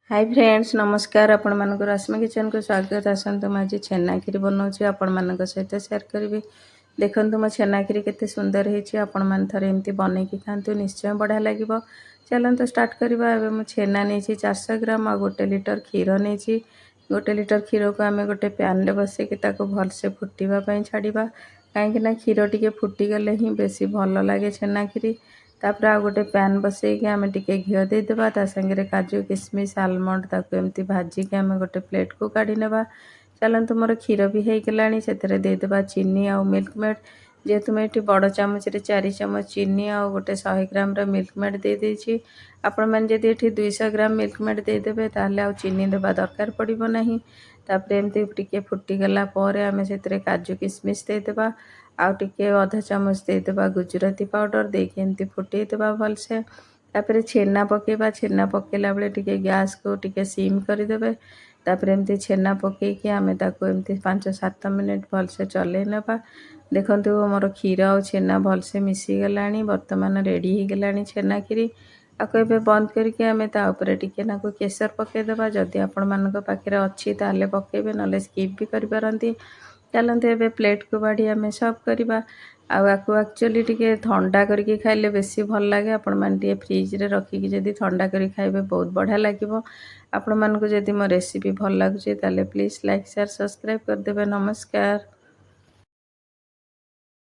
Hi friends नमस्कार आपण मानक रश्मि किचन को स्वागत। आसतु आज छेना खीरी बनाऊँगी आपण मानक सहित शेयर करी। देखो मो छेना खीरी केते सुंदर होती आपण मान थरे एमती बनईकी खातु निश्चय बढ़िया लगे। चलते स्टार्ट करवा। एवं मु छेना नहीं 400 ग्राम आ 1 लिटर क्षीर नहीं। 1 लिटर क्षीर को आम गोटे पैन रे बसैकी भलसे फुटापी छाड़ा कहीं क्षीर टी फुटीगले ही बेसी भल लगे छेना खीरी। तापर आ गोटे पैन बसैकी आम टिके घी देदेबा ता संगे काजू किशमिश आलमंड ताको एमती भाजिकी आम गोटे प्लेट को काढ़ी नेबा। चलतु मोर क्षीर भी हो गलानी से देदेबा चीनी आउ मिल्क मेड। जेहेतु मैं ये बड़ चामच 4 चामच चीनी आउ गोटे 100 ग्राम मिल्क मेड दे देछि। आपण मैंने जदि ये 200 ग्राम मिल्क मेड देदेवे ताहले आउ चीनी देबा दरकार पड़िबो नहीं। तापर एमती टिके फुटीगला आम से काजू किशमिश देदेबा आउ टिके आधा चामच देदेबा गुजराती पाउडर देके एमती फुटेदेबा भलसे। तापर छेना पकेबा। छेना पकेला बेले टिके गैस को टिके सिम करदेबे। तापर एमती छेना पकेकी आमे ताको एमती 5-7 मिनिट भलसे चले नेबा। देखंतु मोर क्षीर और छेना भलसे मिसी गलानी। वर्तमान रेडी हो गलानी छेना खीरी। आको एबे बंद करके आमे ता ऊपर टिके नाको केसर पकेदेबा। जदि आपण मानक पाखरे अछि ताले पकेबे नले स्किप भी करि पारंती। चलते एबे प्लेट को बाढ़ी आम सर्व करवा। आपको एक्चुअली टिके ठंडा करके खाइले बेसी भल लगे। आपण माने फ्रिज रे रखिकी जदि ठंडा करी खाइबे बहुत बढ़िया लगे। आपण मानक जदि मो रेसिपी भल लगुचे ताले प्लीज लाइक शेयर सब्सक्राइब कर देबे। नमस्कार।